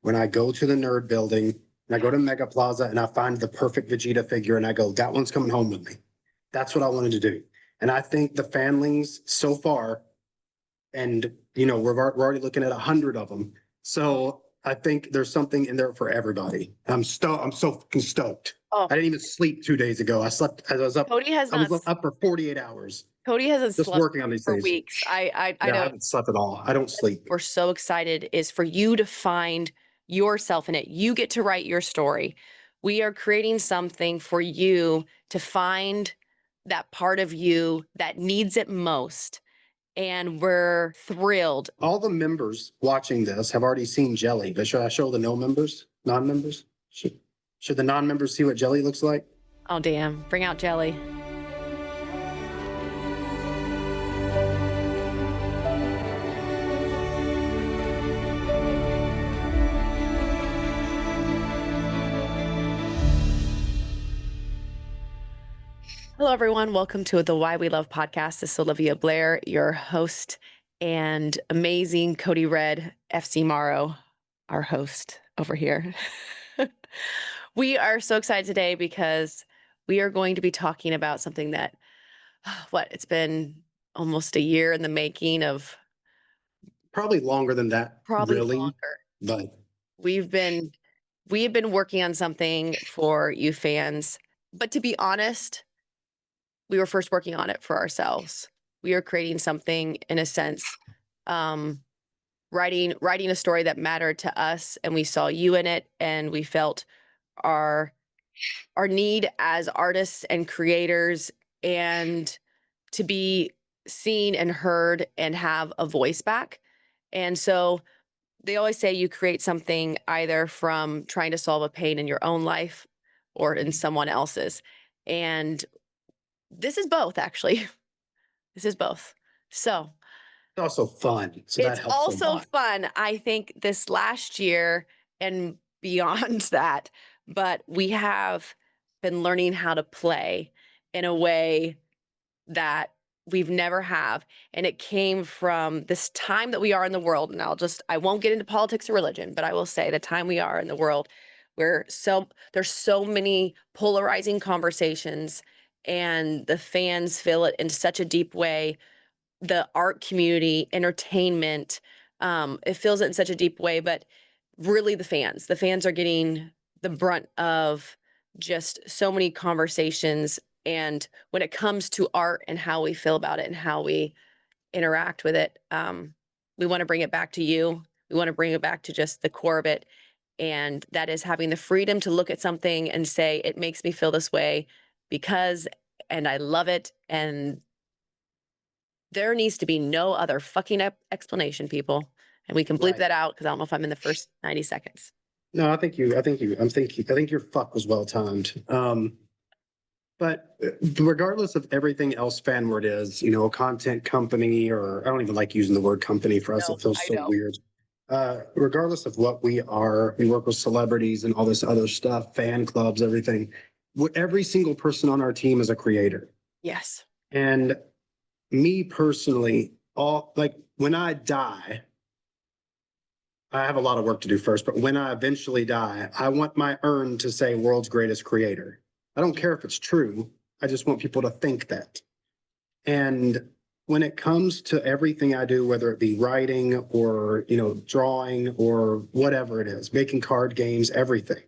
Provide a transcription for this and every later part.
when I go to the nerd building and I go to Mega Plaza and I find the perfect Vegeta figure and I go, that one's coming home with me. That's what I wanted to do. And I think the Fanlings so far, and we're already looking at 100 of them. So I think there's something in there for everybody. I'm so fucking stoked. Oh. I didn't even sleep 2 days ago. I was up. Cody has I was not. up for 48 hours. Cody hasn't Just slept working on these for things. weeks. I know. I haven't slept at all. I don't sleep. We're so excited is for you to find yourself in it. You get to write your story. We are creating something for you to find that part of you that needs it most. And we're thrilled. All the members watching this have already seen Jelly, but should I show the non-members? Should the non-members see what Jelly looks like? Oh, damn. Bring out Jelly. Hello, everyone. Welcome to the Why We Love podcast. This is Olivia Blair, your host, and amazing Cody Redd, FC Morrow, our host over here. We are so excited today because we are going to be talking about something that, it's been almost a year in the making of. Probably longer than that. Probably really, longer. But we have been working on something for you fans. But to be honest, we were first working on it for ourselves. We are creating something, in a sense, writing a story that mattered to us, and we saw you in it, and we felt our need as artists and creators, and to be seen and heard and have a voice back. And so they always say you create something either from trying to solve a pain in your own life or in someone else's. And this is both, actually. This is both. So it's also fun. So that it's helps also a lot. fun. I think this last year and beyond that, but we have been learning how to play in a way that we've never have. And it came from this time that we are in the world. And I won't get into politics or religion, but I will say the time we are in the world where there's so many polarizing conversations, and the fans feel it in such a deep way. The art community, entertainment, it feels it in such a deep way, but really the fans are getting the brunt of just so many conversations. And when it comes to art and how we feel about it and how we interact with it, we want to bring it back to you. We want to bring it back to just the core of it. And that is having the freedom to look at something and say, it makes me feel this way because, and I love it. And there needs to be no other fucking explanation, people. And we can bleep that out because I don't know if I'm in the first 90 seconds. No, I think your fuck was well timed. But regardless of everything else Fanward is, a content company, or I don't even like using the word company for us. No, it feels so weird. Regardless of what we are, we work with celebrities and all this other stuff, fan clubs, everything. Every single person on our team is a creator. Yes. And me personally, when I die, I have a lot of work to do first, but when I eventually die, I want my urn to say world's greatest creator. I don't care if it's true. I just want people to think that. And when it comes to everything I do, whether it be writing or, drawing or whatever it is, making card games, everything,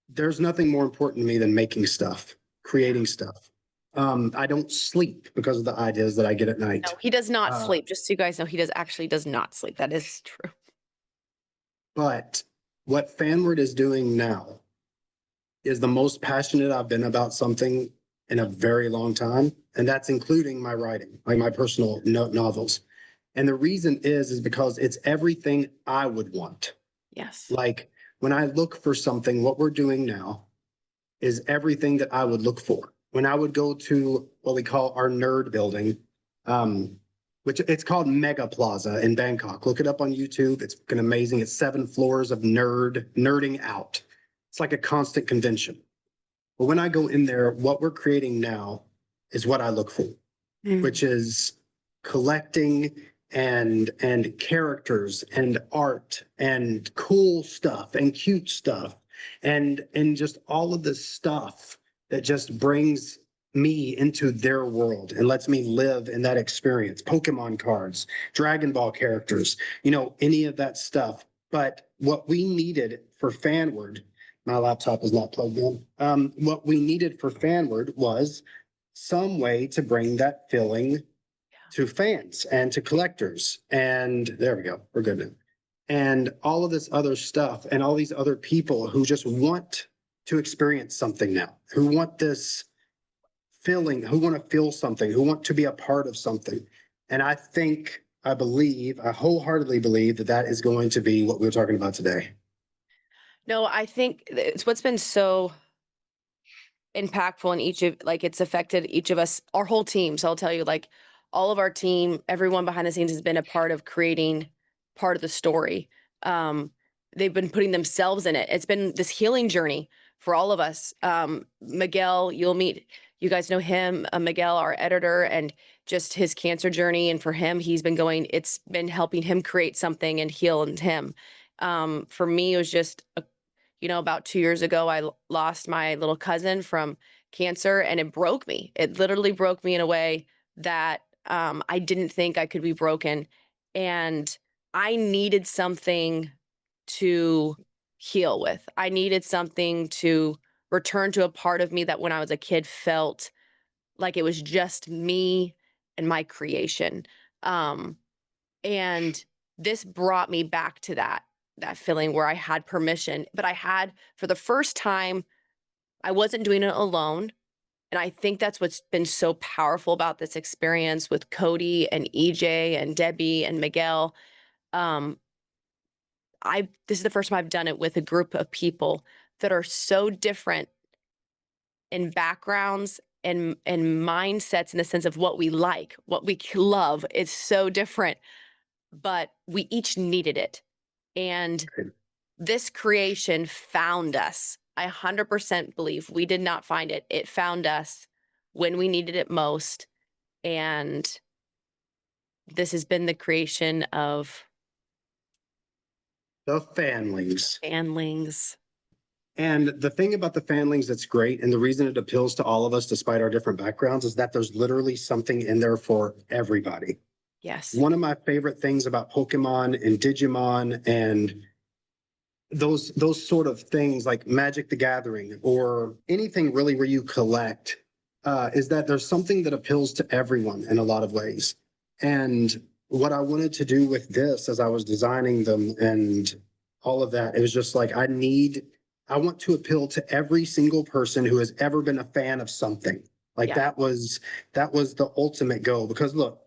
there's nothing more important to me than making stuff, creating stuff. I don't sleep because of the ideas that I get at night. No, he does not sleep. Just so you guys know, he does not sleep. That is true. But what Fanward is doing now is the most passionate I've been about something in a very long time. And that's including my writing, like my personal novels. And the reason is because it's everything I would want. Yes. Like when I look for something, what we're doing now is everything that I would look for. When I would go to what we call our nerd building, which it's called Mega Plaza in Bangkok. Look it up on YouTube. It's fucking amazing. It's 7 floors of nerding out. It's like a constant convention. But when I go in there, what we're creating now is what I look for, which is collecting and characters and art and cool stuff and cute stuff and just all of this stuff that just brings me into their world and lets me live in that experience. Pokemon cards, Dragon Ball characters, any of that stuff. But what we needed for Fanward, my laptop is not plugged in. What we needed for Fanward was some way to bring that feeling to fans and to collectors. And there we go. We're good now. And all of this other stuff and all these other people who just want to experience something now, who want this feeling, who want to feel something, who want to be a part of something. And I wholeheartedly believe that that is going to be what we're talking about today. No, I think it's what's been so impactful in each of like it's affected each of us, our whole team. So I'll tell you, like all of our team, everyone behind the scenes has been a part of creating part of the story. Um, they've been putting themselves in it. It's been this healing journey for all of us. Miguel, you guys know him, Miguel, our editor, and just his cancer journey. And for him, it's been helping him create something and heal in him. For me, it was just about 2 years ago, I lost my little cousin from cancer, and it broke me. It literally broke me in a way that I didn't think I could be broken. And I needed something to heal with. I needed something to return to a part of me that when I was a kid felt like it was just me and my creation. Um, and this brought me back to that feeling where I had permission, but I had for the first time, I wasn't doing it alone. And I think that's what's been so powerful about this experience with Cody and EJ and Debbie and Miguel. Um, this is the first time I've done it with a group of people that are so different in backgrounds and mindsets in the sense of what we like, what we love. It's so different, but we each needed it. And this creation found us. I 100% believe we did not find it. It found us when we needed it most. And this has been the creation of The Fanlings. Fanlings. And the thing about the Fanlings that's great, and the reason it appeals to all of us despite our different backgrounds, is that there's literally something in there for everybody. Yes. One of my favorite things about Pokemon and Digimon and those sort of things like Magic the Gathering or anything really where you collect is that there's something that appeals to everyone in a lot of ways. And what I wanted to do with this as I was designing them and all of that, it was just like I want to appeal to every single person who has ever been a fan of something. Like Yeah. that was the ultimate goal. Because look,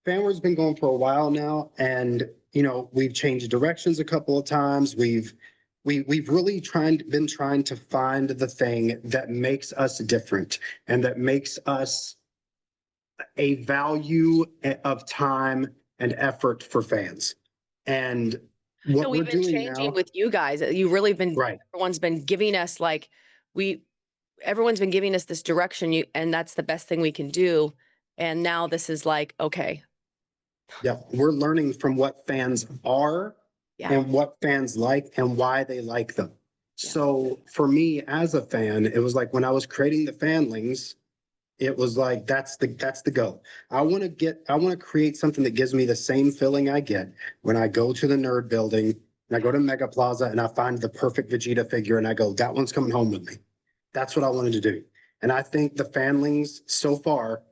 Fanward's been going for a while now, and we've changed directions a couple of times. We've really been trying to find the thing that makes us different and that makes us a value of time and effort for fans. And No, what we're we've been doing changing now, with you guys. You really been right? everyone's been giving us everyone's been giving us this direction and that's the best thing we can do. And now this is like, okay. Yeah, we're learning from what fans are Yeah. and what fans like and why they like them. Yeah. So for me as a fan, it was like when I was creating the Fanlings, it was like that's the go. I want to create something that gives me the same feeling I get when I go to the nerd building and I go to Mega Plaza and I find the perfect Vegeta figure and I go, that one's coming home with me. That's what I wanted to do. And I think the Fanlings so far,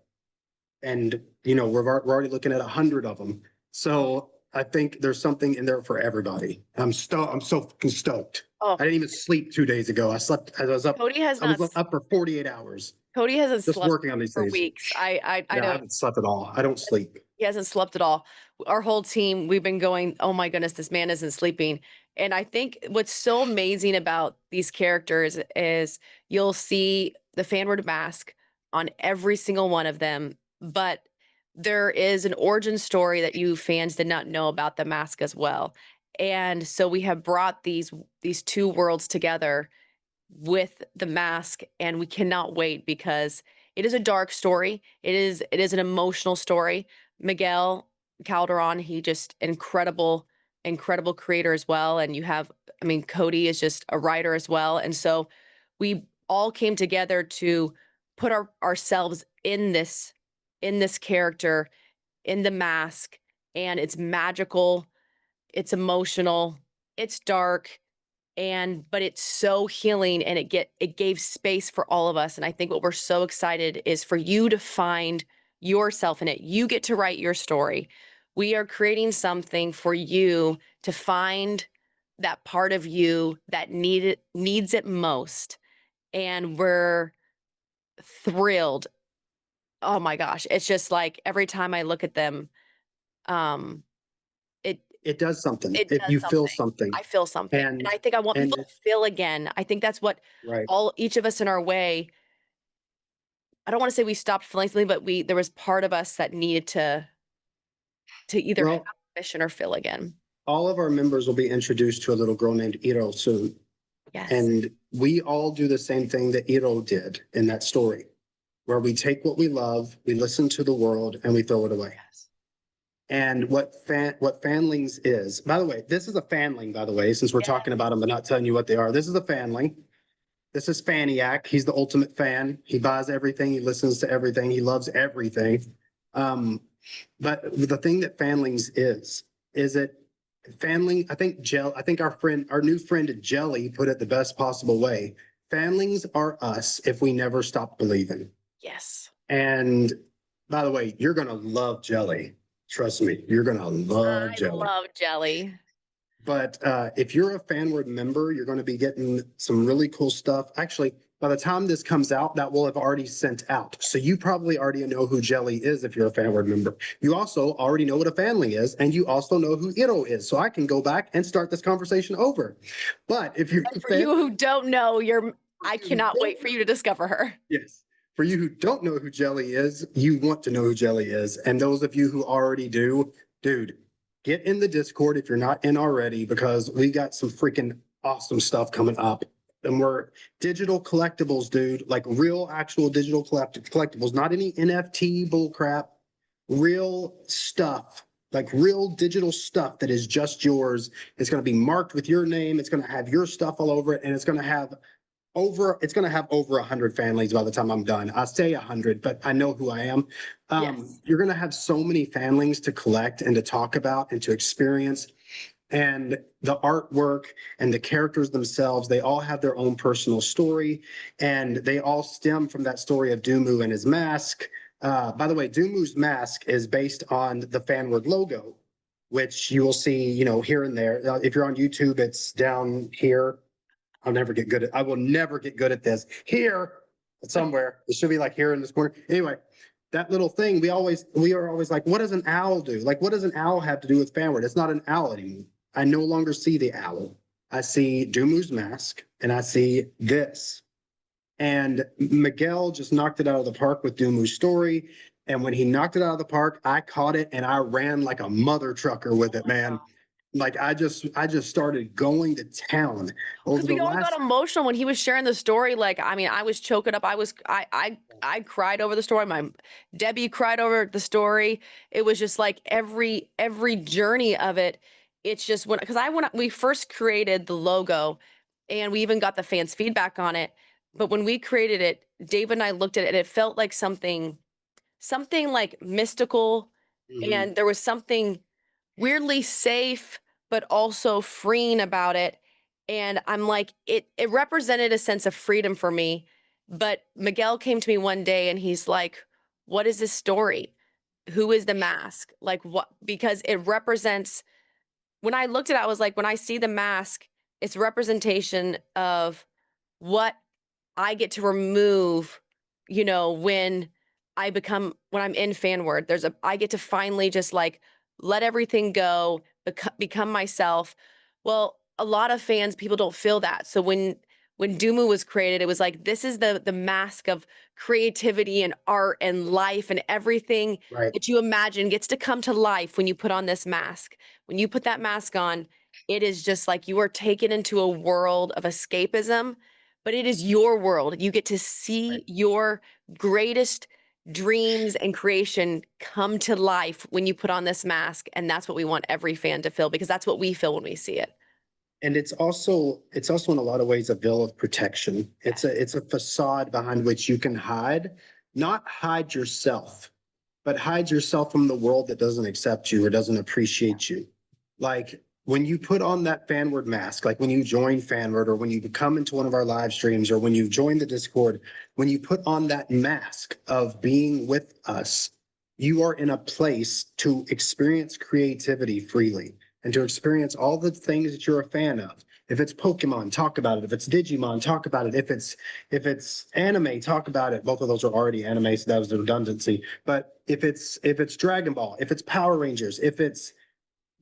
and we're already looking at 100 of them. So I think there's something in there for everybody. I'm so fucking stoked. Oh, I didn't even sleep 2 days ago. I was up. Cody has I was not up for 48 hours Cody hasn't just slept working on these for things. weeks. I Yeah, I know haven't slept at all. I don't sleep. he hasn't slept at all. Our whole team, we've been going, oh my goodness, this man isn't sleeping. And I think what's so amazing about these characters is you'll see the Fanward mask on every single one of them, but there is an origin story that you fans did not know about the mask as well. And so we have brought these two worlds together with the mask, and we cannot wait because it is a dark story. It is an emotional story. Miguel Calderon, he just incredible creator as well. And you have, I mean, Cody is just a writer as well. And so we all came together to put ourselves in this character, in the mask, and it's magical, it's emotional, it's dark, and but it's so healing, and it gave space for all of us. And I think what we're so excited is for you to find yourself in it. You get to write your story. We are creating something for you to find that part of you that needs it most. And we're thrilled. Oh my gosh, it's just like every time I look at them, um it It does something. it If does you feel something. something I feel something, and and I think I want people and to feel again. I think that's what right. all each of us in our way. I don't wanna say we stopped feeling something, but we there was part of us that needed to either have Well, permission or feel again. all of our members will be introduced to a little girl named Iro soon. Yes. And we all do the same thing that Iro did in that story, where we take what we love, we listen to the world, and we throw it away. Yes. And what Fanlings is, by the way, this is a Fanling, by the way, since we're Yeah. talking about them but not telling you what they are. This is a Fanling. This is Faniac. He's the ultimate fan. He buys everything. He listens to everything. He loves everything. Um, but the thing that Fanlings is that Fanling, I think our new friend Jelly put it the best possible way. Fanlings are us if we never stop believing. Yes. And by the way, you're gonna love Jelly. Trust me, you're gonna love I Jelly. love jelly. But if you're a Fanward member, you're going to be getting some really cool stuff. Actually, by the time this comes out, that will have already sent out. So you probably already know who Jelly is if you're a Fanward member. You also already know what a Fanling is, and you also know who Iro is. So I can go back and start this conversation over. But if you're And for you who don't know, I who cannot don't wait for you to discover her. yes. For you who don't know who Jelly is, you want to know who Jelly is. And those of you who already do, dude, get in the Discord if you're not in already, because we got some freaking awesome stuff coming up. And we're digital collectibles, dude, like real actual digital collectibles, not any NFT bull crap, real stuff, like real digital stuff that is just yours. It's going to be marked with your name. It's going to have your stuff all over it. And it's going to have over 100 families by the time I'm done. I say 100, but I know who I am. Yes. You're going to have so many families to collect and to talk about and to experience. And the artwork and the characters themselves, they all have their own personal story, and they all stem from that story of Dumu and his mask. By the way, Dumu's mask is based on the Fanward logo, which you will see, here and there. If you're on YouTube, it's down here. I will never get good at this. Here, somewhere. It should be like here in this corner. Anyway, that little thing, we are always like, what does an owl do? Like, what does an owl have to do with Fanward? It's not an owl anymore. I no longer see the owl. I see Dumu's mask and I see this. And Miguel just knocked it out of the park with Dumu's story. And when he knocked it out of the park, I caught it and I ran like a mother trucker with it, man. Like I just started going to town over Because the we all got last. emotional when he was sharing the story. Like, I mean, I was choking up. I cried over the story. My Debbie cried over the story. It was just like every journey of it. It's just when we first created the logo, and we even got the fans' feedback on it. But when we created it, Dave and I looked at it, and it felt like something like mystical, Mhm. and there was something weirdly safe, but also freeing about it. And I'm like, it represented a sense of freedom for me. But Miguel came to me one day and he's like, what is this story? Who is the mask? Like what? Because it represents, when I looked at it, I was like, when I see the mask, it's representation of what I get to remove, when when I'm in Fanward, I get to finally just like let everything go, become myself. Well, a lot of people don't feel that. So when Dumu was created, it was like, this is the mask of creativity and art and life, and everything Right. that you imagine gets to come to life when you put on this mask. When you put that mask on, it is just like you are taken into a world of escapism, but it is your world. You get to Right. see your greatest dreams and creation come to life when you put on this mask. And that's what we want every fan to feel, because that's what we feel when we see it. And it's also in a lot of ways a veil of protection. It's Yes. a facade behind which you can hide, not hide yourself, but hide yourself from the world that doesn't accept you or doesn't appreciate you. Like when you put on that Fanward mask, like when you join Fanward or when you come into one of our live streams or when you join the Discord, when you put on that mask of being with us, you are in a place to experience creativity freely and to experience all the things that you're a fan of. If it's Pokemon, talk about it. If it's Digimon, talk about it. If it's anime, talk about it. Both of those are already anime, so that was the redundancy. But if it's Dragon Ball, if it's Power Rangers, if it's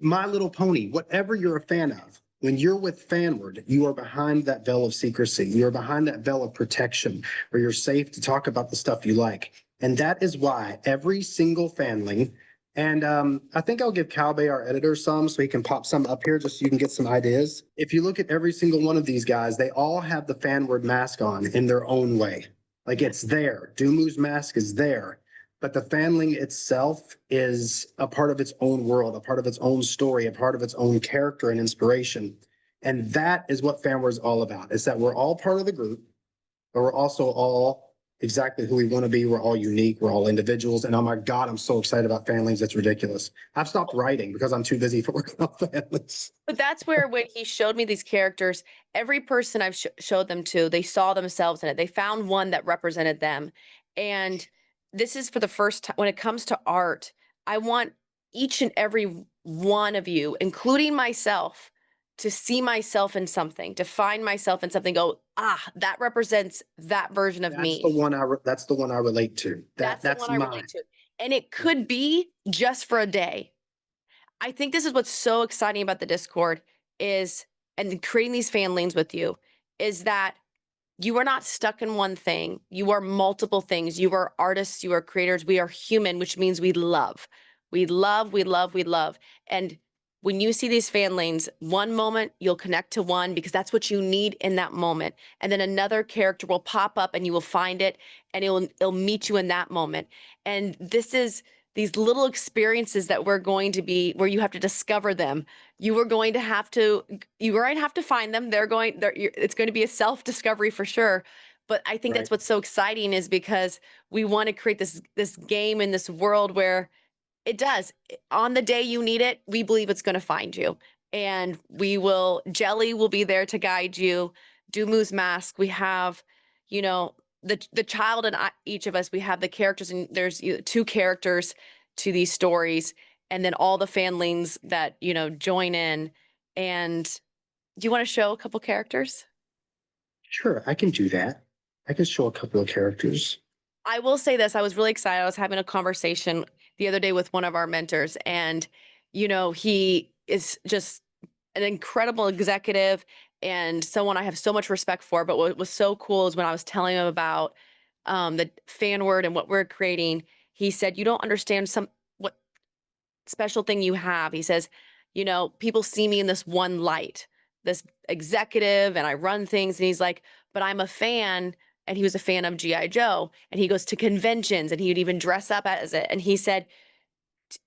My Little Pony, whatever you're a fan of, when you're with Fanward, you are behind that veil of secrecy. You're behind that veil of protection where you're safe to talk about the stuff you like. And that is why every single fanling, and I think I'll give Calbay, our editor, some so he can pop some up here just so you can get some ideas. If you look at every single one of these guys, they all have the Fanward mask on in their own way. Like it's there. Dumu's mask is there, but the fanling itself is a part of its own world, a part of its own story, a part of its own character and inspiration. And that is what Fanward is all about, is that we're all part of the group, but we're also all exactly who we want to be. We're all unique. We're all individuals. And oh my God, I'm so excited about Fanlings. It's ridiculous. I've stopped writing because I'm too busy for working on Fanlings. But that's where when he showed me these characters, every person I've showed them to, they saw themselves in it. They found one that represented them. And this is for the first time when it comes to art, I want each and every one of you, including myself, to see myself in something, to find myself in something, go, ah, that represents that version of That's the me. one that's the one I relate to. That's the That's one I mine. relate to. And it could be just for a day. I think this is what's so exciting about the Discord is, and creating these fan lanes with you, is that you are not stuck in one thing. You are multiple things. You are artists, you are creators. We are human, which means we love. We love, we love, we love. And when you see these fan lanes, one moment you'll connect to one because that's what you need in that moment. And then another character will pop up and you will find it and it'll meet you in that moment. And this is these little experiences that we're going to be where you have to discover them. You are going to have to find them. It's going to be a self-discovery for sure. But I think Right. that's what's so exciting is because we want to create this game in this world where it does. On the day you need it, we believe it's going to find you. And Jelly will be there to guide you. Dumu's mask, we have, the child and each of us, we have the characters, and there's two characters to these stories, and then all the fanlings that, join in. And do you want to show a couple characters? Sure, I can do that. I can show a couple of characters. I will say this, I was really excited. I was having a conversation the other day with one of our mentors, and he is just an incredible executive and someone I have so much respect for. But what was so cool is when I was telling him about the fan word and what we're creating, he said, "You don't understand what special thing you have." He says, "People see me in this one light, this executive, and I run things." And he's like, "But I'm a fan." And he was a fan of G.I. Joe, and he goes to conventions and he would even dress up as it. And he said,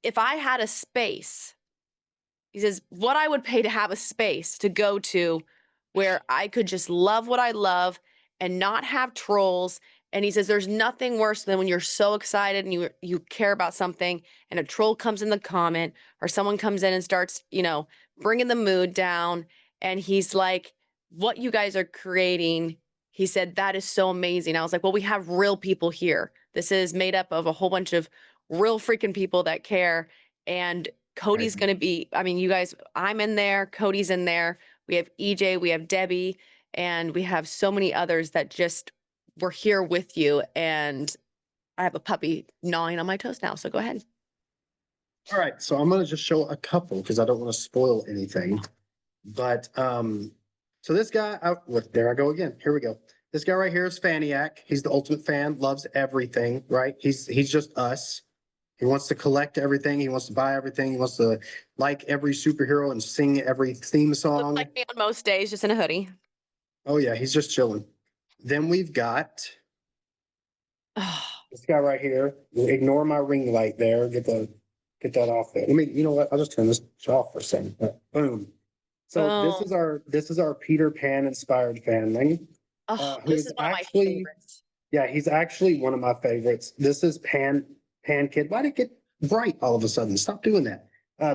if I had a space, he says, what I would pay to have a space to go to where I could just love what I love and not have trolls. And he says, there's nothing worse than when you're so excited and you care about something and a troll comes in the comment or someone comes in and starts, bringing the mood down. And he's like, what you guys are creating, he said, that is so amazing. I was like, well, we have real people here. This is made up of a whole bunch of real freaking people that care. And Cody's Right. going to be, I mean, you guys, I'm in there, Cody's in there. We have EJ, we have Debbie, and we have so many others that just were here with you. And I have a puppy gnawing on my toes now. So go ahead. All right, so I'm gonna just show a couple because I don't want to spoil anything. But so this guy, there I go again. Here we go. This guy right here is Faniac. He's the ultimate fan, loves everything, right? He's just us. He wants to collect everything. He wants to buy everything. He wants to like every superhero and sing every theme Looks song. like me on most days, just in a hoodie. Oh yeah, he's just chilling. Then we've got This guy right here. Ignore my ring light there. Get that off there. You know what? I'll just turn this off for a second. Boom. So this is our Peter Pan inspired fanling. Oh, Who this is is one of my actually, favorites. yeah, he's actually one of my favorites. This is Pan Kid. Why did it get bright all of a sudden? Stop doing that.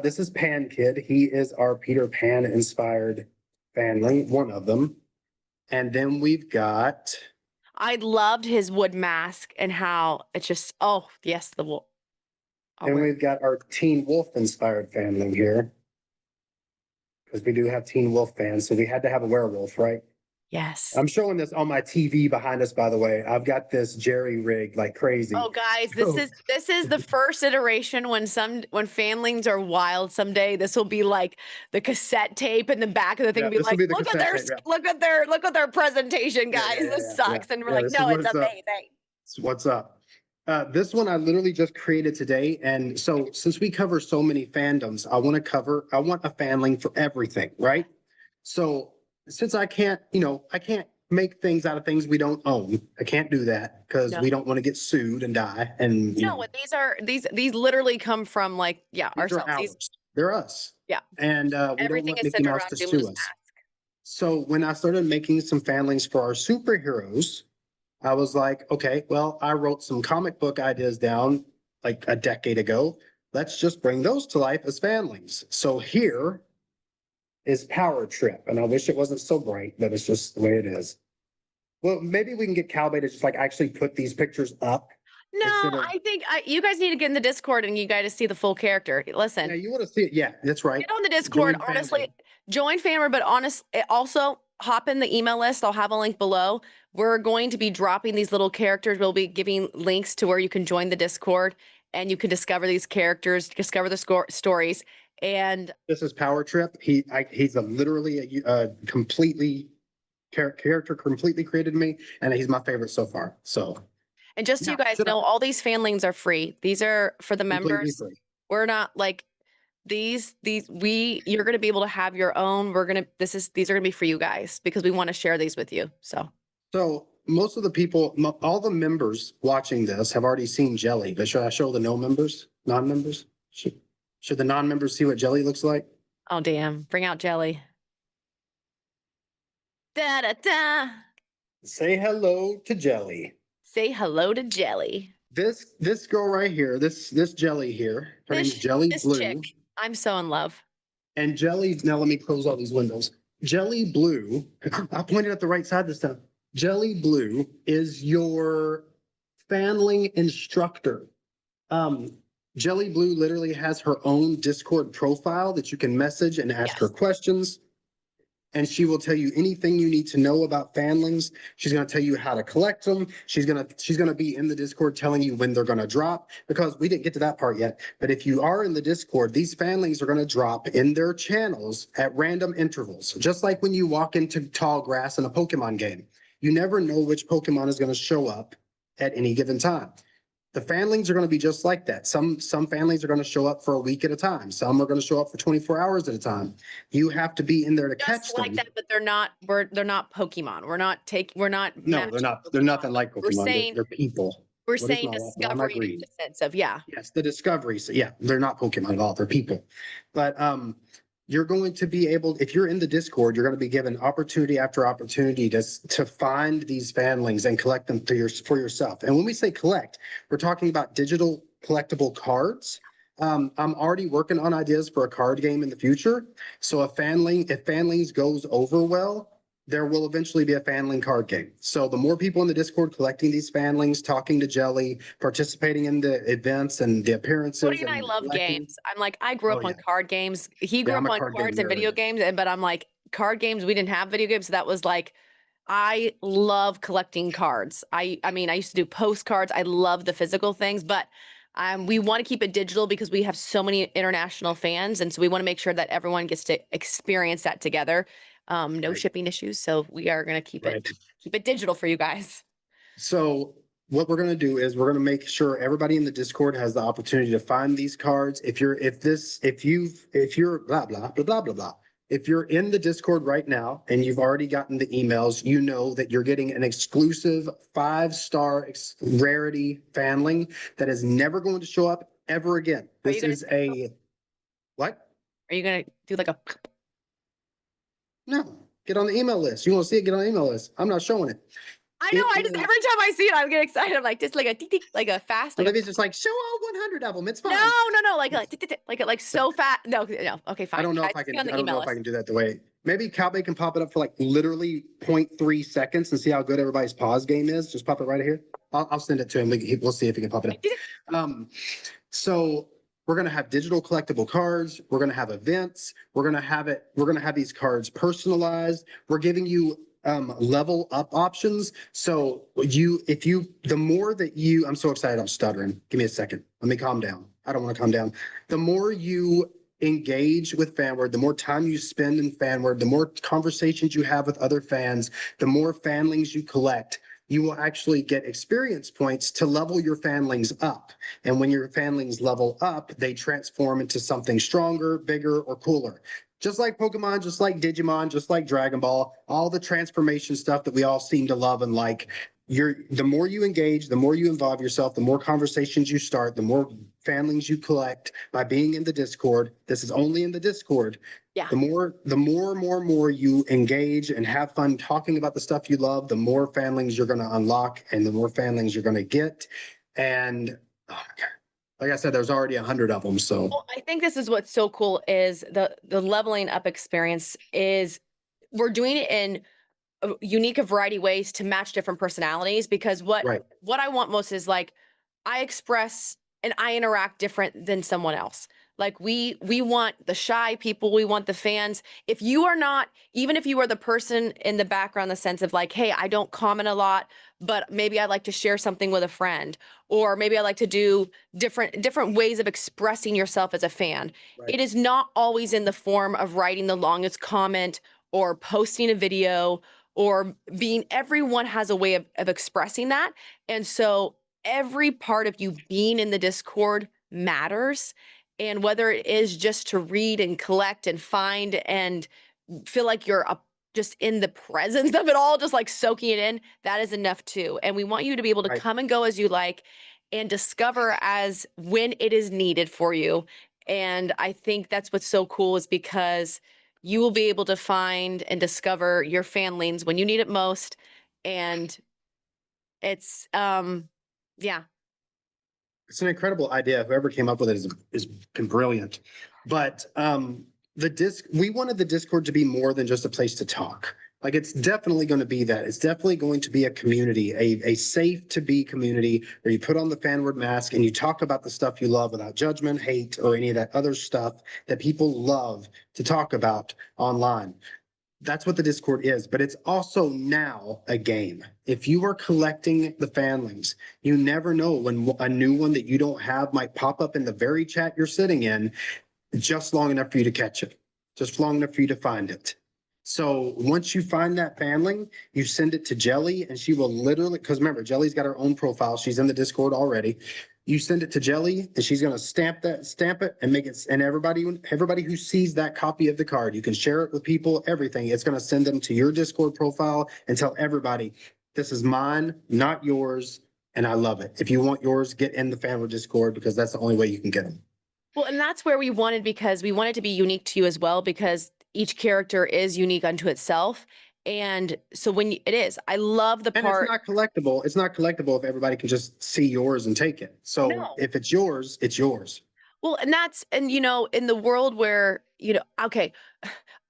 This is Pan Kid. He is our Peter Pan inspired fanling, one of them. And then we've got, I loved his wood mask and how it's just, oh, yes, the wolf. and we've got our Teen Wolf inspired fanling here. Because we do have Teen Wolf fans, so we had to have a werewolf, right? Yes. I'm showing this on my TV behind us, by the way. I've got this jerry rigged like crazy. Oh, guys, So- this is the first iteration when fanlings are wild someday. This will be like the cassette tape in the back of the thing. Yeah, Will be this will like, be the look at cassette their tape, yeah. look at their presentation, Yeah, guys. yeah, This sucks. And we're yeah, like, this is no, what it's it's up. amazing. What's up? This one I literally just created today. And so since we cover so many fandoms, I want a fanling for everything, right? So since I can't make things out of things we don't own. I can't do that because we don't want to get sued and die. And you know, No, these literally come from like, yeah, these are ourselves. ours. They're us. Yeah. And we don't Everything want is Mickey centered Mouse around to Dumu's sue us. mask. So when I started making some fanlings for our superheroes, I was like, okay, well, I wrote some comic book ideas down like a decade ago. Let's just bring those to life as fanlings. So here is Power Trip. And I wish it wasn't so bright, but it's just the way it is. Well, maybe we can get Calbay to just like actually put these pictures up. No, instead of- I think you guys need to get in the Discord and you guys see the full character. Listen, Yeah, you want to see it. Yeah, that's right. get on the Discord. Join Honestly, Fanward. join Fanward, but also hop in the email list. I'll have a link below. We're going to be dropping these little characters. We'll be giving links to where you can join the Discord and you can discover these characters, discover the stories. And This is Power Trip. He's literally a completely character completely created me, and he's my favorite so far. So, and just so you Yeah, guys should I- know, all these fanlings are free. These are for the completely members. free. We're not like you're going to be able to have your own. These are going to be for you guys because we want to share these with you. So most of the people, all the members watching this have already seen Jelly, but should I show the non-members? Should the non-members see what Jelly looks like? Oh, damn. Bring out Jelly. Da da da. Say hello to Jelly. Say hello to Jelly. This girl right here, this Jelly here, her name is Jelly This Blue. chick. I'm so in love. And Jelly, now let me close all these windows. Jelly Blue, I pointed at the right side this time. Jelly Blue is your fanling instructor. Jelly Blue literally has her own Discord profile that you can message and ask her Yes. questions. And she will tell you anything you need to know about fanlings. She's going to tell you how to collect them. She's going to be in the Discord telling you when they're going to drop, because we didn't get to that part yet. But if you are in the Discord, these fanlings are going to drop in their channels at random intervals, just like when you walk into tall grass in a Pokemon game. You never know which Pokemon is going to show up at any given time. The fanlings are going to be just like that. Some fanlings are going to show up for a week at a time. Some are going to show up for 24 hours at a time. You have to be in there to catch Just like them. that, but they're not Pokemon. We're not No, they're not. They're nothing like Pokemon. We're saying They're people. we're What is saying my- why am I discovery in green? the sense of Yes, the discoveries. Yeah, they're not Pokemon at all. They're people. But you're going to be able, if you're in the Discord, you're going to be given opportunity after opportunity to find these fanlings and collect them for yourself. And when we say collect, we're talking about digital collectible cards. I'm already working on ideas for a card game in the future. So if fanlings goes over well, there will eventually be a fanling card game. So the more people in the Discord collecting these fanlings, talking to Jelly, participating in the events and the appearances. Cody and I and love collecting- games. I'm like, I grew up Oh, on yeah. card games. He grew I'm up a on card game cards and nerd. video games, but I'm like, card games, we didn't have video games. So that was like, I love collecting cards. I mean, I used to do postcards. I love the physical things, but we want to keep it digital because we have so many international fans. And so we want to make sure that everyone gets to experience that together. No Right. shipping issues. So we are going to keep Right. it digital for you guys. So what we're going to do is we're going to make sure everybody in the Discord has the opportunity to find these cards. If you're blah, blah, blah, blah, blah, blah. If you're in the Discord right now and you've already gotten the emails, you know that you're getting an exclusive 5-star rarity fanling that is never going to show up ever again. Are you This gonna is a what? Are you gonna do like a? No, get on the email list. You want to see it? Get on the email list. I'm not showing it. I know. It I just is. every time I see it, I get excited. I'm like just like a tick, tick, like a fast, like a, Olivia's just like, show all 100 of them. It's no, fine. no, like tick, tick, tick, like so fast. No, no. Okay, I fine. don't know Yeah, if I just can. get on the I don't know email if I list. can do that the way. Maybe Cowbay can pop it up for like literally 0.3 seconds and see how good everybody's pause game is. Just pop it right here. I'll send it to him. We'll see if he can pop it Tick, tick, up. So we're gonna have digital collectible cards. We're gonna have events. We're gonna have it. We're gonna have these cards personalized. We're giving you level up options. So the more that you, I'm so excited. I'm stuttering. Give me a second. Let me calm down. I don't want to calm down. The more you engage with Fanward, the more time you spend in Fanward, the more conversations you have with other fans, the more fanlings you collect, you will actually get experience points to level your fanlings up. And when your fanlings level up, they transform into something stronger, bigger, or cooler. Just like Pokemon, just like Digimon, just like Dragon Ball, all the transformation stuff that we all seem to love and like. The more you engage, the more you involve yourself, the more conversations you start, the more fanlings you collect by being in the Discord. This is only in the Discord. Yeah. The more you engage and have fun talking about the stuff you love, the more fanlings you're going to unlock and the more fanlings you're going to get. And oh my God, like I said, there's already 100 of them. So Well, I think this is what's so cool is the leveling up experience is we're doing it in a unique a variety ways to match different personalities because right, what I want most is like I express and I interact different than someone else. Like we want the shy people, we want the fans. If you are not, even if you are the person in the background, the sense of like, hey, I don't comment a lot, but maybe I like to share something with a friend, or maybe I like to do different ways of expressing yourself as a fan. right, It is not always in the form of writing the longest comment or posting a video or being everyone has a way of expressing that. And so every part of you being in the Discord matters. And whether it is just to read and collect and find and feel like you're just in the presence of it all, just like soaking it in, that is enough too. And we want you to be able to right. come and go as you like and discover as when it is needed for you. And I think that's what's so cool is because you will be able to find and discover your fanlings when you need it most. And it's yeah. It's an incredible idea. Whoever came up with it is brilliant. But we wanted the Discord to be more than just a place to talk. Like it's definitely going to be that. It's definitely going to be a community, a safe to be community where you put on the Fanward mask and you talk about the stuff you love without judgment, hate, or any of that other stuff that people love to talk about online. That's what the Discord is, but it's also now a game. If you are collecting the fanlings, you never know when a new one that you don't have might pop up in the very chat you're sitting in just long enough for you to catch it, just long enough for you to find it. So once you find that fanling, you send it to Jelly and she will literally, because remember, Jelly's got her own profile. She's in the Discord already. You send it to Jelly and she's going to stamp it and make it. And everybody who sees that copy of the card, you can share it with people, everything. It's going to send them to your Discord profile and tell everybody, this is mine, not yours. And I love it. If you want yours, get in the Fanward Discord because that's the only way you can get them. Well, and that's where we wanted because we wanted to be unique to you as well because each character is unique unto itself. And so it is, I love the And it's part. not collectible. It's not collectible if everybody can just see yours and take it. So No. if it's yours, it's yours. Well, and in the world where, okay,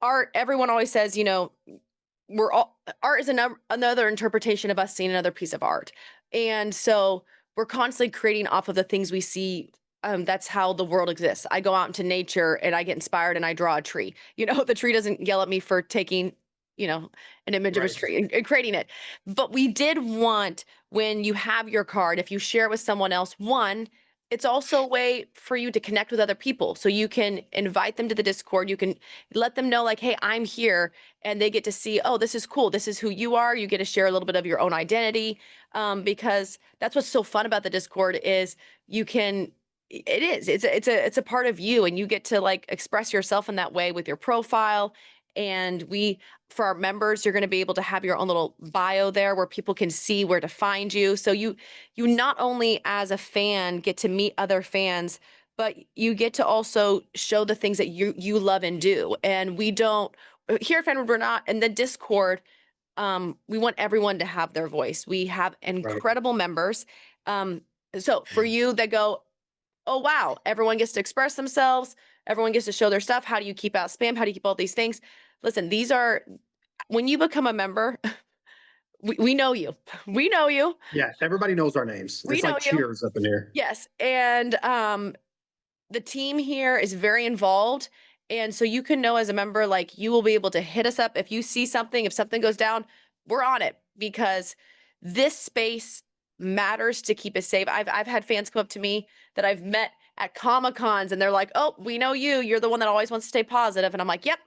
art, everyone always says, art is another interpretation of us seeing another piece of art. And so we're constantly creating off of the things we see. That's how the world exists. I go out into nature and I get inspired and I draw a tree. The tree doesn't yell at me for taking, an image of a Right. tree and creating it. But we did want when you have your card, if you share it with someone else, one, it's also a way for you to connect with other people. So you can invite them to the Discord. You can let them know like, hey, I'm here, and they get to see, oh, this is cool. This is who you are. You get to share a little bit of your own identity, because that's what's so fun about the Discord is you can It is. It's a part of you, and you get to like express yourself in that way with your profile. And for our members, you're going to be able to have your own little bio there where people can see where to find you. So you not only as a fan get to meet other fans, but you get to also show the things that you love and do. And we don't here at Fanward, we're not in the Discord. We want everyone to have their voice. We have Right. incredible members. So for you that go, oh wow, everyone gets to express themselves, everyone gets to show their stuff. How do you keep out spam? How do you keep all these things? Listen, these are when you become a member, we know you. We know you. Yeah, everybody knows our names. We It's know like you. Cheers up in here. Yes. And the team here is very involved. And so you can know as a member, like you will be able to hit us up if you see something, if something goes down, we're on it because this space matters to keep us safe. I've had fans come up to me that I've met at Comic Cons and they're like, oh, we know you. You're the one that always wants to stay positive. And I'm like, yep,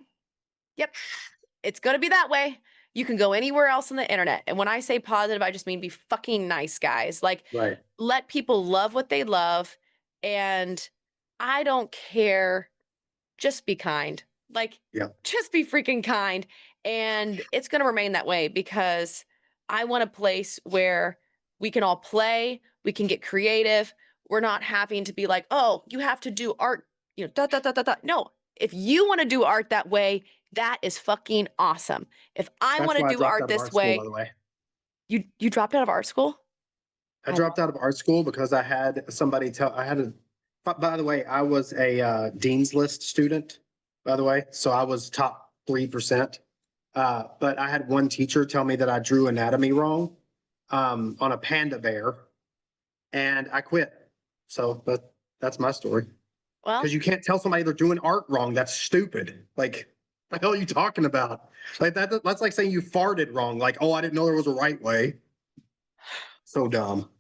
yep, it's going to be that way. You can go anywhere else on the internet. And when I say positive, I just mean be fucking nice, guys. Like, Right. let people love what they love. And I don't care. Just be kind. Like, Yeah. just be freaking kind. And it's going to remain that way because I want a place where we can all play, we can get creative. We're not having to be like, oh, you have to do art, da, da, da, da, da. No, if you want to do art that way, that is fucking awesome. If I That's want to why I do dropped art out of this art school, by way, the way. you dropped out of art school? I Oh, dropped out of art school because I had somebody tell I had a by the way, I was a Dean's List student, by the way. So I was top 3%. But I had one teacher tell me that I drew anatomy wrong on a panda bear and I quit. So that's my story. well, Because you can't tell somebody they're doing art wrong. That's stupid. Like, what the hell are you talking about? Like that's like saying you farted wrong. Like, oh, I didn't know there was a right way. So dumb.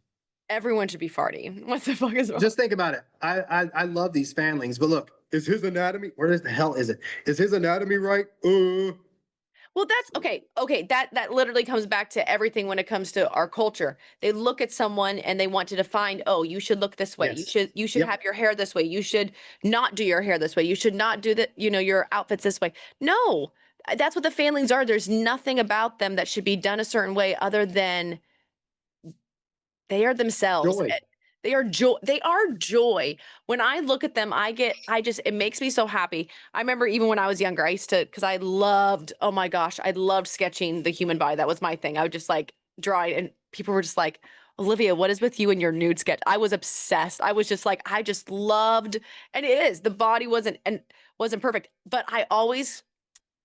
everyone should be farting. What the fuck is wrong? Just think about it. I love these fanlings, but look, is his anatomy? Where the hell is it? Is his anatomy right? Well, that's okay. Okay, that literally comes back to everything when it comes to our culture. They look at someone and they want to define, "Oh, you should look this way. Yes. You should Yep. have your hair this way. You should not do your hair this way. You should not do your outfits this way." No. That's what the fanlings are. There's nothing about them that should be done a certain way other than they are themselves. Joy. They are joy. They are joy. When I look at them, it makes me so happy. I remember even when I was younger, I used to, because I loved, oh my gosh, I loved sketching the human body. That was my thing. I would just like draw it, and people were just like, Olivia, what is with you and your nude sketch? I was obsessed. I was just like, I just loved, and it is, the body wasn't perfect, but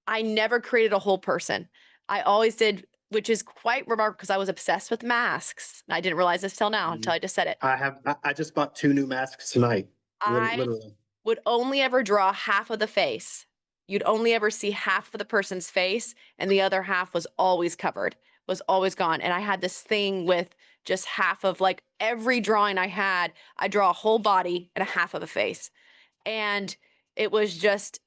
I never created a whole person. I always did, which is quite remarkable because I was obsessed with masks. And I didn't realize this till now until I just said it. I just bought 2 new masks tonight. I Literally. would only ever draw half of the face. You'd only ever see half of the person's face, and the other half was always covered, was always gone. And I had this thing with just half of like every drawing I had, I draw a whole body and a half of a face. And it was just,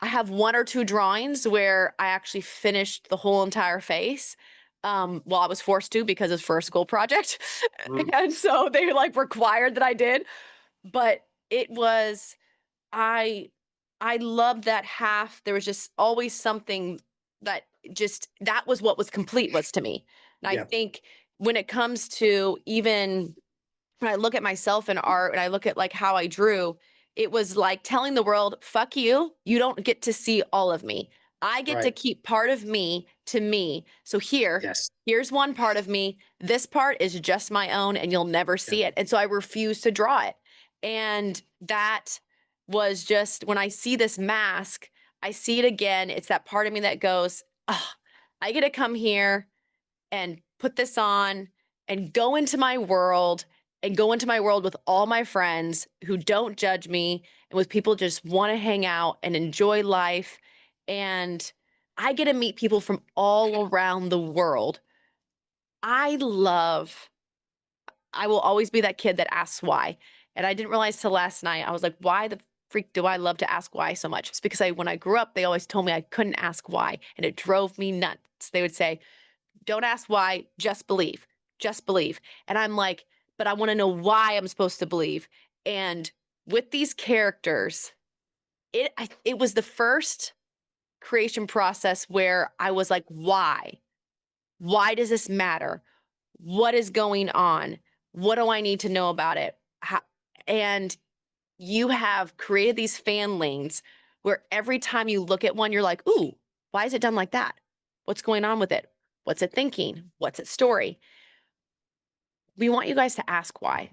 I have 1 or 2 drawings where I actually finished the whole entire face. Well, I was forced to because it's for a school project. Mm. And so they like required that I did. But it was, I, I loved that half. There was just always something that that was what was complete was to me. And I Yeah. think when it comes to even when I look at myself in art and I look at like how I drew, it was like telling the world, fuck you, you don't get to see all of me. I get to Right. keep part of me to me. So Yes. here's one part of me. This part is just my own and you'll never Yeah. see it. And so I refuse to draw it. And that was just when I see this mask, I see it again. It's that part of me that goes, oh, I get to come here and put this on and go into my world with all my friends who don't judge me and with people just want to hang out and enjoy life. And I get to meet people from all around the world. I love, I will always be that kid that asks why. And I didn't realize till last night, I was like, why the freak do I love to ask why so much? It's because when I grew up, they always told me I couldn't ask why. And it drove me nuts. They would say, don't ask why, just believe. Just believe. And I'm like, but I want to know why I'm supposed to believe. And with these characters, it was the first creation process where I was like, why? Why does this matter? What is going on? What do I need to know about it? And you have created these fan lanes where every time you look at one, you're like, ooh, why is it done like that? What's going on with it? What's it thinking? What's its story? We want you guys to ask why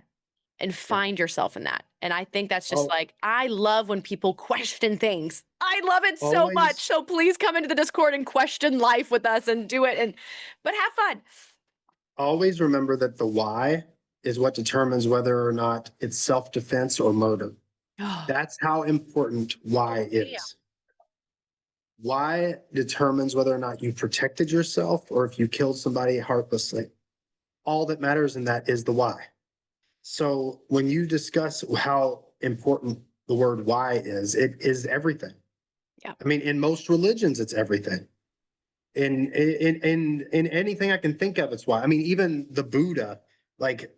and Yeah. find yourself in that. And I think that's just Al- like, I love when people question things. I love it so much. Always, So please come into the Discord and question life with us and do it. But have fun. always remember that the why is what determines whether or not it's self-defense or motive. Oh, That's how important why damn. is. Why determines whether or not you protected yourself or if you killed somebody heartlessly. All that matters in that is the why. So when you discuss how important the word why is, it is everything. Yeah. I mean, in most religions, it's everything. In anything I can think of, it's why. I mean, even the Buddha, like,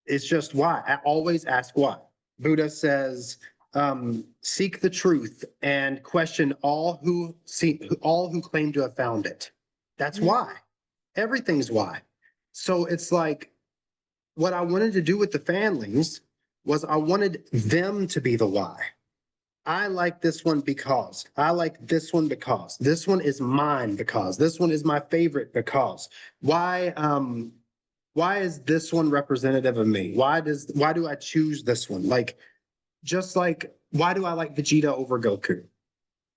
it's just why. I always ask why. Buddha says, seek the truth and question all who claim to have found it. That's Mhm. why. Everything's why. So it's like what I wanted to do with the Fanlings was I wanted them to be the why. I like this one because I like this one because this one is mine because this one is my favorite because why is this one representative of me? Why do I choose this one? Like just like why do I like Vegeta over Goku?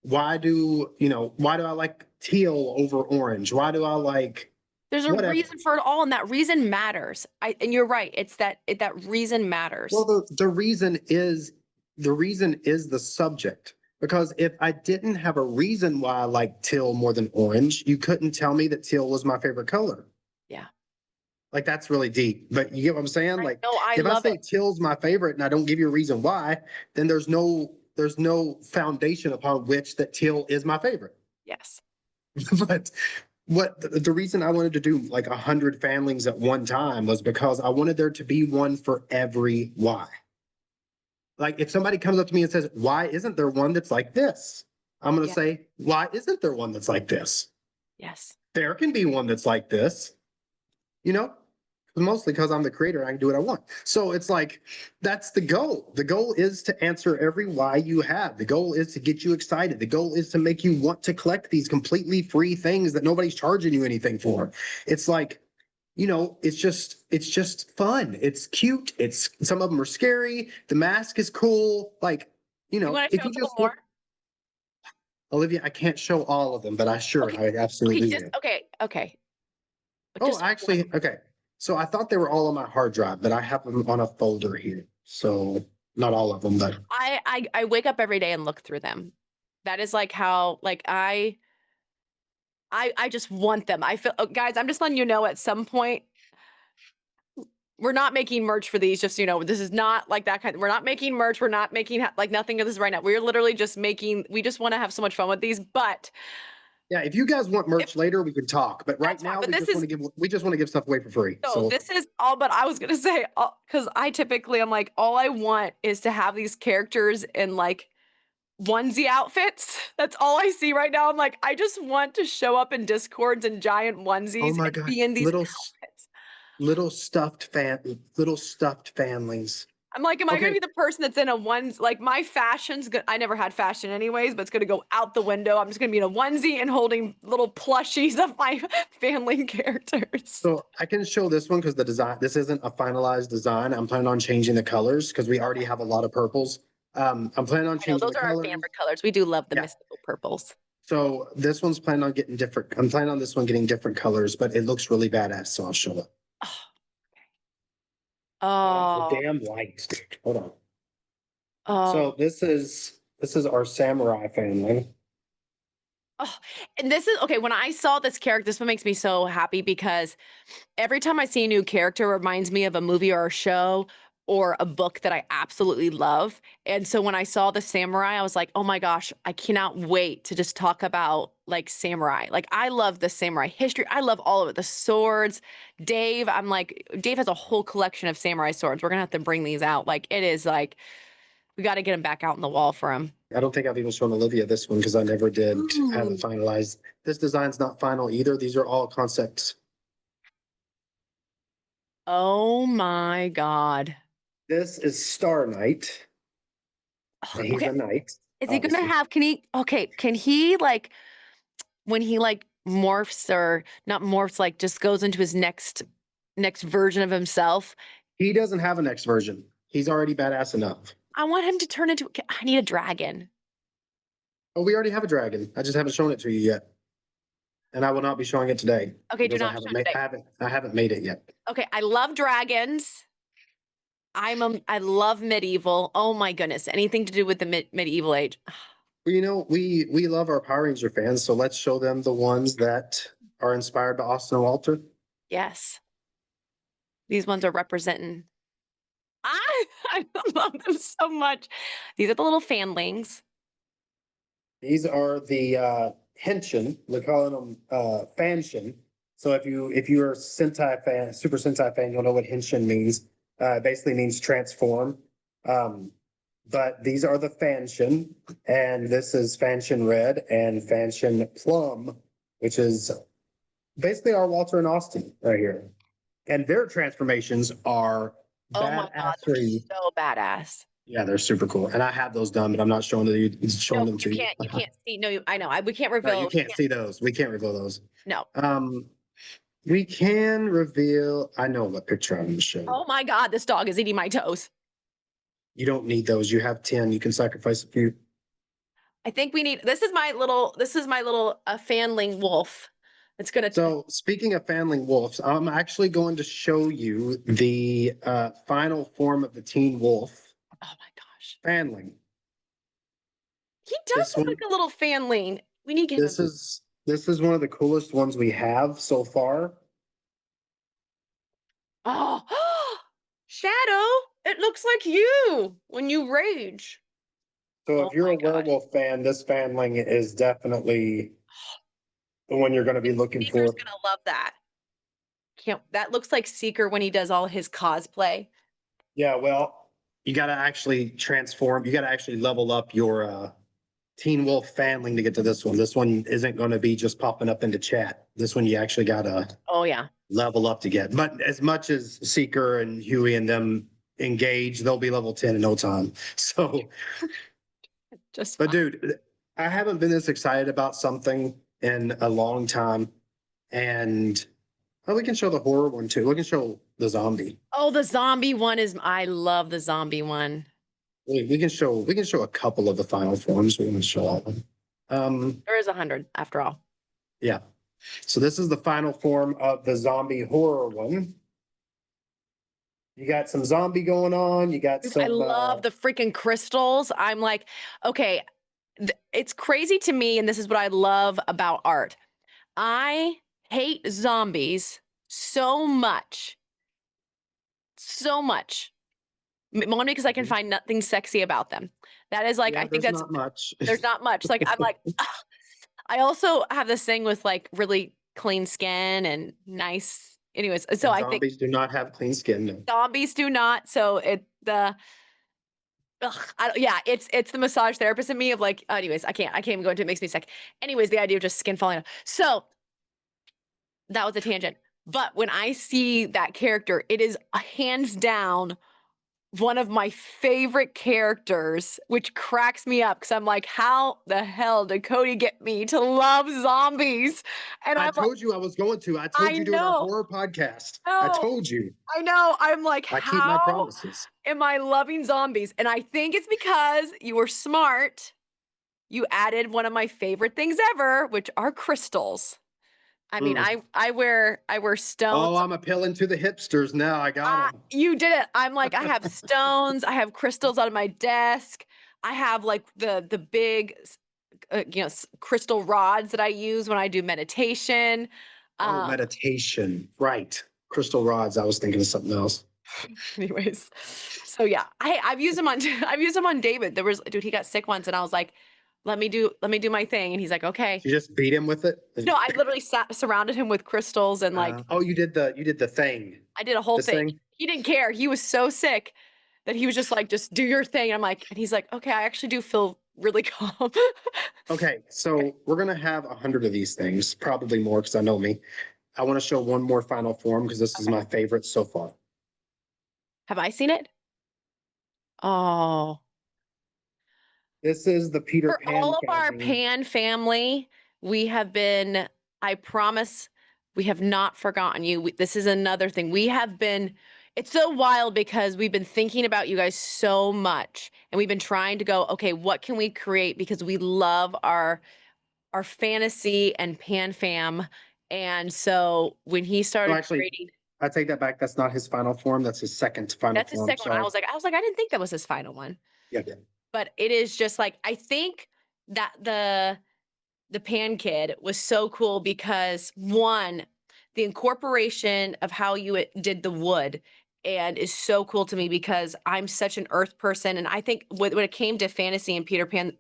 Why do I like teal over orange? Why do I like There's a whatever? reason for it all, and that reason matters. And you're right. It's that reason Well, matters. the reason is the subject. Because if I didn't have a reason why I like teal more than orange, you couldn't tell me that teal was my favorite color. Yeah. Like that's really deep. But you get what I'm saying? I Like know. I if I love say it. teal's my favorite and I don't give you a reason why, then there's no foundation upon which that teal is my favorite. Yes. But the reason I wanted to do like 100 fanlings at one time was because I wanted there to be one for every why. Like if somebody comes up to me and says, why isn't there one that's like this? I'm going to Yeah. say, why isn't there one that's like this? Yes. There can be one that's like this, you know, mostly because I'm the creator. I can do what I want. So it's like, that's the goal. The goal is to answer every why you have. The goal is to get you excited. The goal is to make you want to collect these completely free things that nobody's charging you anything for. It's like, it's just fun. It's cute. It's some of them are scary. The mask is cool. Like, You want to if show a you couple just more? want Olivia, I can't show all of them, but Okay. I Okay. absolutely Just will. okay. Okay. Oh, Just one. actually, okay. So I thought they were all on my hard drive, but I have them on a folder here. So not all of them, but I wake up every day and look through them. That is like how like I just want them. I feel guys, I'm just letting you know at some point we're not making merch for these, just so you know. This is not like that kind we're not making merch. We're not making like nothing of this right now. We're literally just making we just want to have so much fun with these. But yeah, if you guys want if merch later, we can talk. But right that's fine. now, But this is we just want to give stuff away for free. no, So this is all but I was gonna say because I typically I'm like, all I want is to have these characters in like onesie outfits. That's all I see right now. I'm like, I just want to show up in discords in giant oh onesies my and God, be in these outfits. little stuffed fanlings. I'm like, am I gonna Okay, be the person that's in a ones like my fashion's good? I never had fashion anyways, but it's gonna go out the window. I'm just gonna be in a onesie and holding little plushies of my family characters. so I can show this one because this isn't a finalized design. I'm planning on changing the colors because we already Okay. have a lot of purples. I'm planning on I know changing those the are our colors. favorite colors. We do love the Yeah. mystical purples. So this one's planning on getting different. I'm planning on this one getting different colors, but it looks really badass. So I'll show it. Oh, The oh, damn lights, dude. Hold on. oh. So this is our samurai family. Oh, and this is okay. When I saw this character, this one makes me so happy because every time I see a new character, it reminds me of a movie or a show or a book that I absolutely love. And so when I saw the samurai, I was like, oh my gosh, I cannot wait to just talk about like samurai. Like I love the samurai history. I love all of it. The swords. Dave, I'm like, Dave has a whole collection of samurai swords. We're gonna have to bring these out. Like it is like, we got to get them back out on the wall for him. I don't think I've even shown Olivia this one because I never did have Ooh. it finalized. This design's not final either. These are all concepts. Oh my God. This is Star Knight. Oh, And he's okay. a knight, Is he gonna obviously. have, can he like, when he like morphs or not morphs, like just goes into his next version of himself, He doesn't have a next version. He's already badass enough. I want him to turn into, I need a dragon. Oh, we already have a dragon. I just haven't shown it to you yet. And I will not be showing it today Okay, do because not show today. I haven't made it yet. Okay, I love dragons. I love medieval. Oh my goodness, anything to do with the medieval age. Well, you know, we love our Power Ranger fans, so let's show them the ones that are inspired by Austin and Walter. Yes. These ones are representing. I love them so much. These are the little fanlings. These are the henshin. We're calling them fanshin. So if you're a Sentai fan, Super Sentai fan, you'll know what henshin means. It basically means transform. But these are the fanshin, and this is fanshin red and fanshin plum, which is basically our Walter and Austin right here. And their transformations are Oh my God, they're badassery. so badass. Yeah, they're super cool. And I have those done, but I'm not showing No, them to you. you can't see. No, I know. We can't No, you reveal. can't see those. We can't reveal those. No. We can reveal. I know what picture I'm going to show. Oh my God, this dog is eating my toes. You don't need those. You have 10. You can sacrifice a few. I think we need, this is my little fanling wolf. It's gonna. So speaking of Fanling Wolves, I'm actually going to show you the final form of the teen wolf, Oh my gosh. Fanling. He does This look one, like a little fanling. We need to get him. this is one of the coolest ones we have so far. Oh, Shadow, it looks like you when you rage. So Oh if you're my a God. werewolf fan, this Fanling is definitely the one you're going to be looking Seeker's for. gonna love that. That looks like Seeker when he does all his cosplay. Yeah, well, you got to actually transform. You got to actually level up your Teen Wolf Fanling to get to this one. This one isn't going to be just popping up into chat. This one you actually got to Oh yeah. level up to get. But as much as Seeker and Huey and them engage, they'll be level 10 in no time. So, Just but fine. dude, I haven't been this excited about something in a long time. And we can show the horror one too. We can show the zombie. Oh, the zombie one is, I love the zombie one. We can show a couple of the final forms. We can show all of them. There is 100 after all. Yeah. So this is the final form of the zombie horror one. You got some zombie going on. You got some. I love the freaking crystals. I'm like, okay, it's crazy to me, and this is what I love about art. I hate zombies so much. So much. One, because I can find nothing sexy about them. That is like, Yeah, I think there's that's, not much. there's not much. Like, I'm like, ugh. I also have this thing with like really clean skin and nice. Anyways, so And I think zombies do not have clean skin. No. zombies do not. So yeah, it's the massage therapist in me of like, anyways, I can't even go into it. It makes me sick. Anyways, the idea of just skin falling off. So that was a tangent. But when I see that character, it is hands down one of my favorite characters, which cracks me up because I'm like, how the hell did Cody get me to love zombies? And I I'm like, told you I was going to. I told I you during our know, horror podcast. I no, told you. I know. I'm like, I keep my how promises. am I loving zombies? And I think it's because you were smart. You added one of my favorite things ever, which are crystals. I mean, Mm. I wear stones. Oh, I'm appealing to the hipsters now. I got them. You did it. I'm like, I have stones. I have crystals on my desk. I have like the big, crystal rods that I use when I do meditation. Oh, meditation. Right. Crystal rods. I was thinking of something else. Anyways, so yeah, I've used him on I've used him on David. There was dude, he got sick once, and I was like, let me do my thing, and he's like, okay. You just beat him with it? No, I literally surrounded him with crystals and like Oh, you did the thing. I did a whole This thing. thing? He didn't care. He was so sick that he was just like, just do your thing. I'm like, and he's like, okay, I actually do feel really calm. Okay, Okay. so we're gonna have 100 of these things, probably more because I know me. I want to show one more final form because this is Okay. my favorite so far. Have I seen it? Oh. This is the Peter For Pan all of our camping. Pan family, we have been, I promise, we have not forgotten you. This is another thing. We have been, it's so wild because we've been thinking about you guys so much and we've been trying to go, okay, what can we create? Because we love our fantasy and Pan fam. And so when he Well, started actually, creating, I take that back. That's not his final form. That's his second final that's his form. second one. I Sorry. was like, I didn't think that was his final one. Yeah. But it is just like, I think that the Pan Kid was so cool because one, the incorporation of how you did the wood and is so cool to me because I'm such an earth person. And I think when it came to fantasy and Peter Pan,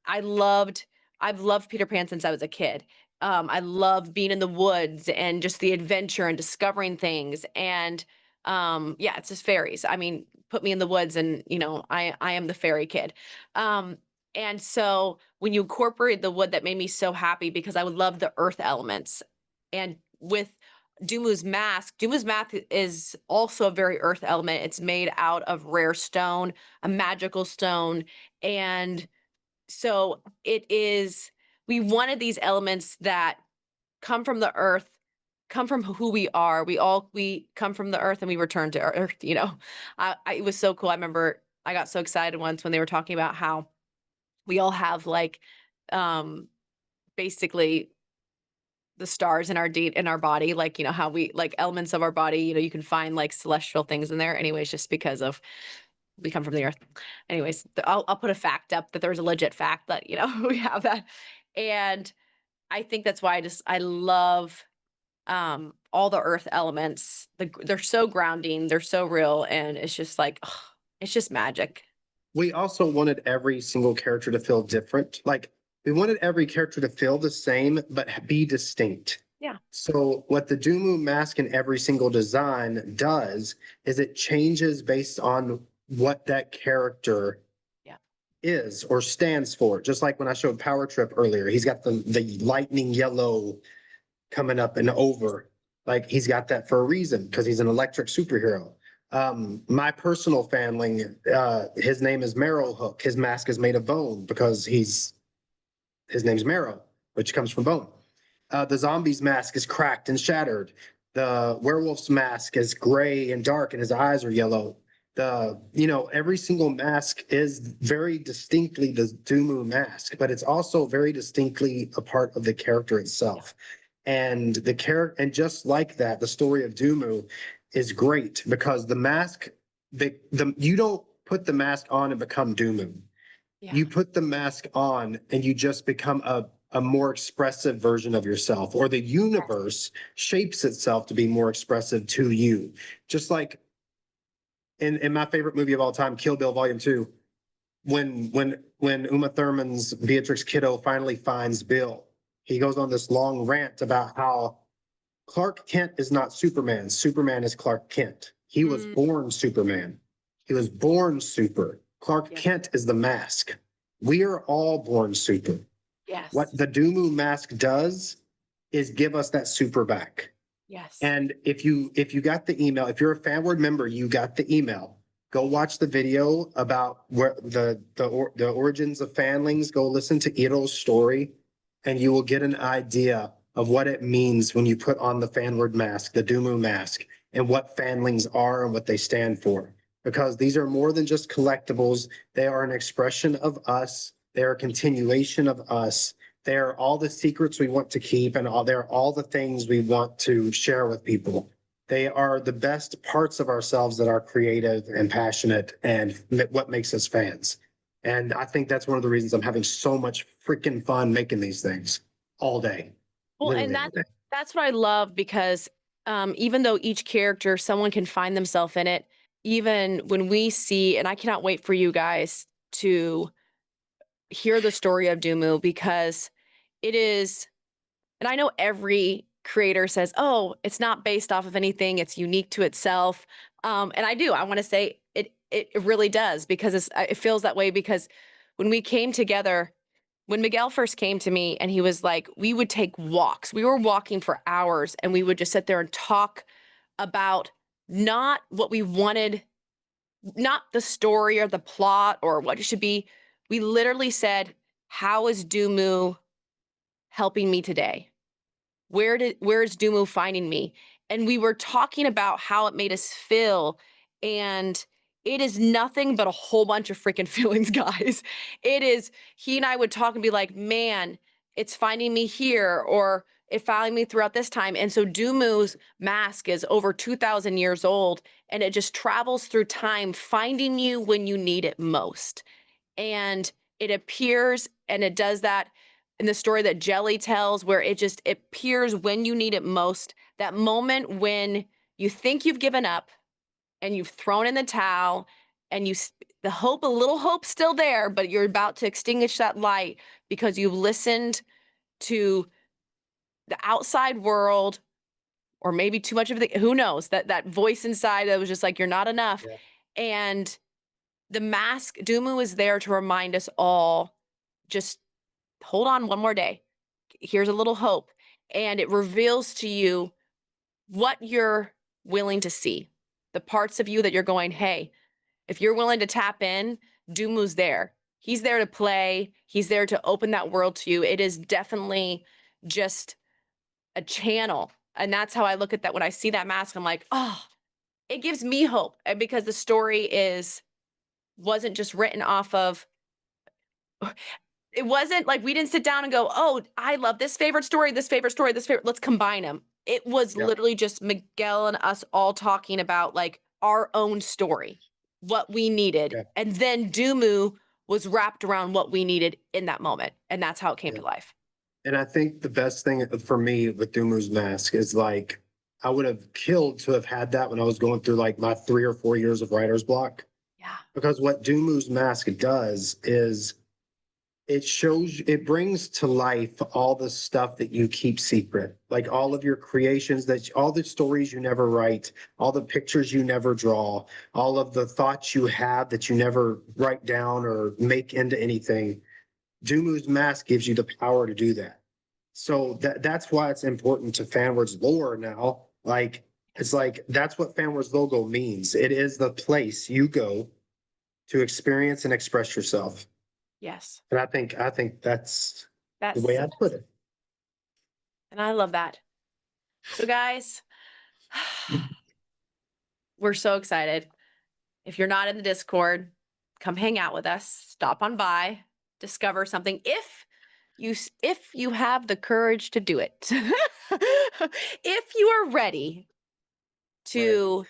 I loved, I've loved Peter Pan since I was a kid. I love being in the woods and just the adventure and discovering things. And yeah, it's just fairies. I mean, put me in the woods and I am the fairy kid. Um, and so when you incorporate the wood, that made me so happy because I would love the earth elements. And with Dumu's mask is also a very earth element. It's made out of rare stone, a magical stone. And so it is, we wanted these elements that come from the earth, come from who we are. We come from the earth and we return to earth. It was so cool. I remember I got so excited once when they were talking about how we all have like um basically the stars in in our body, like how we like elements of our body, you can find like celestial things in there anyways, just because of we come from the earth. Anyways, I'll put a fact up that there's a legit fact that we have that. And I think that's why I love all the earth elements. They're so grounding, they're so real, and it's just like ugh, it's just magic. We also wanted every single character to feel different. Like we wanted every character to feel the same, but be distinct. Yeah. So what the Dumu mask in every single design does is it changes based on what that character Yeah. is or stands for. Just like when I showed Power Trip earlier, he's got the lightning yellow coming up and over. Like he's got that for a reason because he's an electric superhero. My personal fanling, his name is Marrow Hook. His mask is made of bone because his name's Marrow, which comes from bone. The zombie's mask is cracked and shattered. The werewolf's mask is gray and dark, and his eyes are yellow. Every single mask is very distinctly the Dumu mask, but it's also very distinctly a part of the character itself. And and just like that, the story of Dumu is great because the mask, you don't put the mask on and become Dumu. Yeah. You put the mask on and you just become a more expressive version of yourself, or the universe shapes itself to be more expressive to you. Just like in my favorite movie of all time, Kill Bill Volume 2, when Uma Thurman's Beatrix Kiddo finally finds Bill, he goes on this long rant about how Clark Kent is not Superman. Superman is Clark Kent. He was born Superman. He was born super. Clark Yeah. Kent is the mask. We are all born super. Yes. What the Dumu mask does is give us that super back. Yes. And if you got the email, if you're a Fanward member, you got the email. Go watch the video about where the origins of Fanlings. Go listen to Iro's story, and you will get an idea of what it means when you put on the Fanward mask, the Dumu mask, and what Fanlings are and what they stand for. Because these are more than just collectibles. They are an expression of us. They are a continuation of us. They're all the secrets we want to keep, and they're all the things we want to share with people. They are the best parts of ourselves that are creative and passionate and what makes us fans. And I think that's one of the reasons I'm having so much freaking fun making these things all day. Well, and Literally all day. that's what I love because even though each character, someone can find themselves in it, even when we see, and I cannot wait for you guys to hear the story of Dumu, because it is, and I know every creator says, oh, it's not based off of anything, it's unique to itself. And I want to say it really does, because it feels that way, because when we came together, when Miguel first came to me and he was like, we would take walks. We were walking for hours and we would just sit there and talk about not what we wanted, not the story or the plot or what it should be. We literally said, how is Dumu helping me today? Where is Dumu finding me? And we were talking about how it made us feel. And it is nothing but a whole bunch of freaking feelings, guys. It is, he and I would talk and be like, man, it's finding me here, or it found me throughout this time. And so Dumu's mask is over 2,000 years old, and it just travels through time, finding you when you need it most. And it appears, and it does that in the story that Jelly tells, where it just appears when you need it most. That moment when you think you've given up and you've thrown in the towel, and the hope, a little hope's still there, but you're about to extinguish that light because you've listened to the outside world, or maybe too much of the, who knows, that voice inside that was just like, you're not enough. Yeah. And the mask, Dumu, is there to remind us all, just hold on one more day. Here's a little hope. And it reveals to you what you're willing to see, the parts of you that you're going, hey, if you're willing to tap in, Dumu's there. He's there to play. He's there to open that world to you. It is definitely just a channel. And that's how I look at that. When I see that mask, I'm like, oh, it gives me hope. And because the story wasn't just written off of, it wasn't like we didn't sit down and go, oh, I love this favorite story, this favorite story, this favorite, let's combine them. It was Yeah. literally just Miguel and us all talking about like our own story, what we needed. Yeah. And then Dumu was wrapped around what we needed in that moment. And that's how it came to life. And I think the best thing for me with Dumu's mask is like, I would have killed to have had that when I was going through like my 3 or 4 years of writer's block. Yeah. Because what Dumu's mask does is it brings to life all the stuff that you keep secret, like all of your creations, all the stories you never write, all the pictures you never draw, all of the thoughts you have that you never write down or make into anything. Dumu's mask gives you the power to do that. So that's why it's important to Fanward's lore now. Like, it's like, that's what Fanward's logo means. It is the place you go to experience and express yourself. Yes. And I think that's That's the way I'd put it. And I love that. So guys, we're so excited. If you're not in the Discord, come hang out with us, stop on by, discover something. If you have the courage to do it, if you are ready to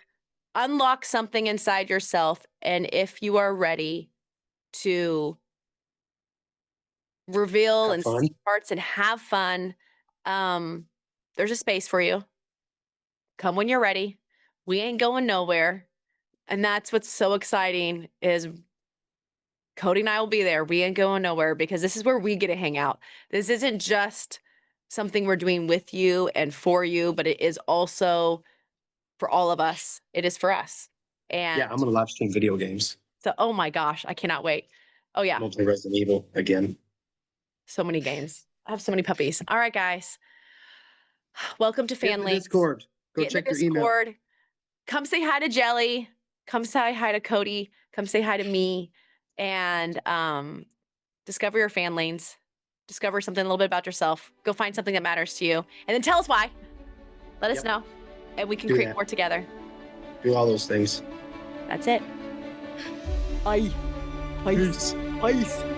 unlock something inside yourself, and if you are ready to reveal and see parts and have fun, there's a space for you. Come when you're ready. We ain't going nowhere. And that's what's so exciting, is Cody and I will be there. We ain't going nowhere, because this is where we get to hang out. This isn't just something we're doing with you and for you, but it is also for all of us. It is for us. And yeah, I'm gonna live stream video games. So, oh my gosh, I cannot wait. Oh yeah. I'm gonna play Resident Evil again. So many games. I have so many puppies. All right, guys. Welcome to Fanlings. Discord. Go Get check in the your email. Discord. Come say hi to Jelly. Come say hi to Cody. Come say hi to me. And discover your Fanlings. Discover something a little bit about yourself. Go find something that matters to you. And then tell us why. Let us know. And we can create more together. Do all those things. That's it. Bye. Bye. Peace. Bye.